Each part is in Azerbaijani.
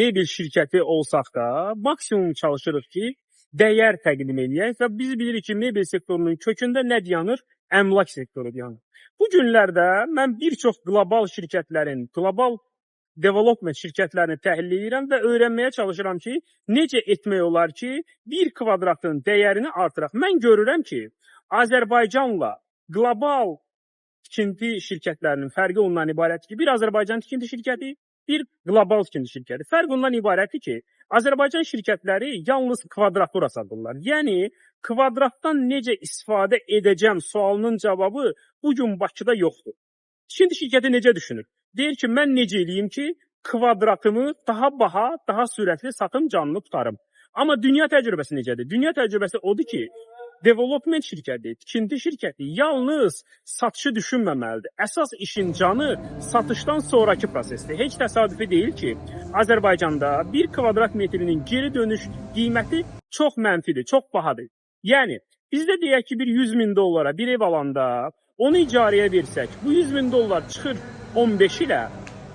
mebel şirkəti olsaq da, maksimum çalışırıq ki, dəyər təqdim edək və biz bilirik ki, mebel sektorunun kökündə nə dayanır? Əmlak sektoru dayanır. Bu günlərdə mən bir çox qlobal şirkətlərin, qlobal development şirkətlərini təhlil edirəm və öyrənməyə çalışıram ki, necə etmək olar ki, bir kvadratın dəyərini artıraq. Mən görürəm ki, Azərbaycanla qlobal tikinti şirkətlərinin fərqi ondan ibarətdir ki, bir Azərbaycan tikinti şirkəti, bir qlobal tikinti şirkəti. Fərq ondan ibarətdir ki, Azərbaycan şirkətləri yalnız kvadratura satırlar. Yəni, kvadratdan necə istifadə edəcəm sualının cavabı bugün Bakıda yoxdur. Tikinti şirkəti necə düşünür? Deyir ki, mən necə eləyim ki, kvadratımı daha baha, daha sürətli satım canlı tutarım. Amma dünya təcrübəsi necədir? Dünya təcrübəsi odur ki, development şirkəti, tikinti şirkəti yalnız satışı düşünməməlidir. Əsas işin canı satışdan sonraki prosesdir. Heç təsadüfi deyil ki, Azərbaycanda bir kvadrat metrinin geri dönüş qiyməti çox mənfidir, çox bahadır. Yəni, bizdə deyək ki, bir 100 min dollara bir ev alanda, onu icarəyə versək, bu 100 min dollar çıxır 15 ilə,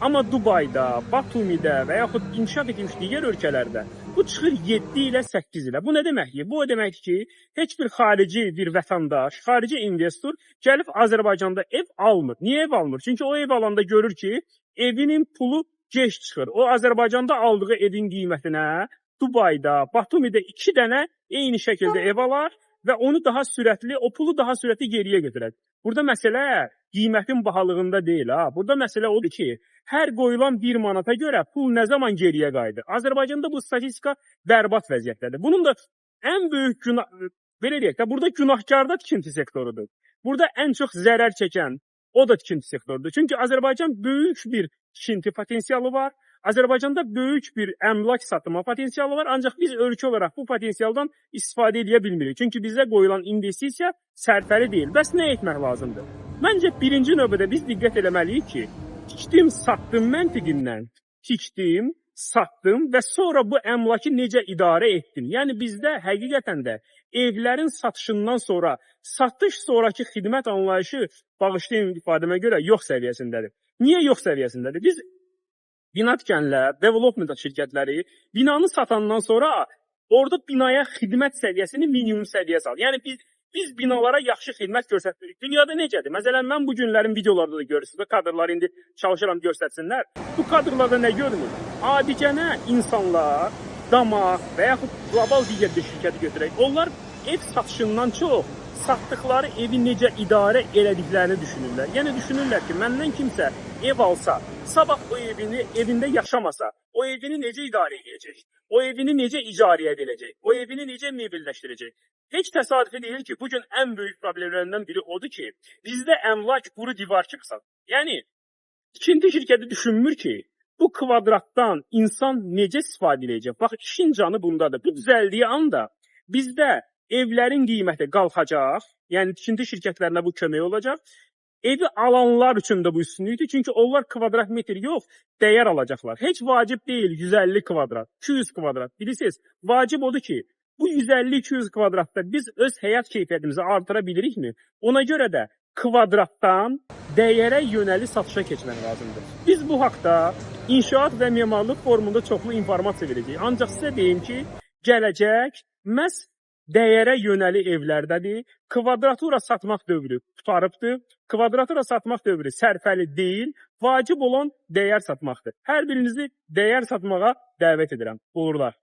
amma Dubayda, Batumidə və yaxud inkişaf etmiş digər ölkələrdə bu çıxır 7 ilə 8 ilə. Bu nə deməkdir? Bu o deməkdir ki, heç bir xarici bir vətəndaş, xarici investor gəlib Azərbaycanda ev almır. Niyə ev almır? Çünki o ev alanda görür ki, evinin pulu gec çıxır. O Azərbaycanda aldığı evin qiymətinə Dubayda, Batumidə 2 dənə eyni şəkildə ev alar və onu daha sürətli, o pulu daha sürətli geriyə götürər. Burada məsələ qiymətin bahalığında deyil. Burada məsələ odur ki, hər qoyulan 1 manata görə pul nə zaman geriyə qayıdır? Azərbaycanda bu statistika bərbad vəziyyətdədir. Bunun da ən böyük günah, belə deyək də, burada günahkar da tikinti sektorudur. Burada ən çox zərər çəkən o da tikinti sektorudur. Çünki Azərbaycan böyük bir tikinti potensialı var. Azərbaycanda böyük bir əmlak satma potensialı var, ancaq biz ölkə olaraq bu potensialdan istifadə edə bilmirik. Çünki bizə qoyulan investisiya sərfəli deyil. Bəs nə etmək lazımdır? Məncə birinci növbədə biz diqqət eləməliyik ki, tikdim, satdım məntiqindən, tikdim, satdım və sonra bu əmlakı necə idarə etdim? Yəni bizdə həqiqətən də evlərin satışından sonra satış sonraki xidmət anlayışı bağışlayın ifadəmə görə yox səviyyəsindədir. Niyə yox səviyyəsindədir? Biz bina tikənlər, development şirkətləri binanı satandan sonra orada binaya xidmət səviyyəsini minimum səviyyə salır. Yəni biz binalara yaxşı xidmət göstəririk. Dünyada necədir? Məsələn, mən bu günlərin videolarda da görürsünüz. Kadrları indi çalışıram göstərsinlər. Bu kadrlarda nə görünür? Adicənə insanlar, damaq və yaxud qlobal digər bir şirkəti götürək. Onlar ev satışından çox satdıqları evi necə idarə elədiklərini düşünürlər. Yəni düşünürlər ki, məndən kimsə ev alsa, sabah o evində yaşamasa, o evini necə idarə edəcək? O evini necə icarəyə ediləcək? O evini necə mebelləşdirəcək? Heç təsadüfi deyil ki, bugün ən böyük problemlərindən biri odur ki, bizdə əmlak quru divar çıxsa. Yəni, tikinti şirkəti düşünmür ki, bu kvadratdan insan necə istifadə edəcək? Bax, işin canı bundadır. Bu düzəldiyi anda bizdə evlərin qiyməti qalxacaq, yəni tikinti şirkətlərinə bu kömək olacaq. Evi alanlar üçün də bu üstünlükdür, çünki onlar kvadrat metr yox, dəyər alacaqlar. Heç vacib deyil 150 kvadrat, 200 kvadrat. Bilirsiniz, vacib odur ki, bu 150-200 kvadratda biz öz həyat keyfiyyətimizi artıra bilirikmi? Ona görə də kvadratdan dəyərə yönəli satışa keçmək lazımdır. Biz bu haqda inşaat və memarlıq forumunda çoxlu informasiya verəcəyik. Ancaq sizə deyim ki, gələcək məhz dəyərə yönəli evlərdədir. Kvadratura satmaq dövrü qutarıbdır. Kvadratura satmaq dövrü sərfəli deyil. Vacib olan dəyər satmaqdır. Hər birinizi dəyər satmağa dəvət edirəm. Uğurlar.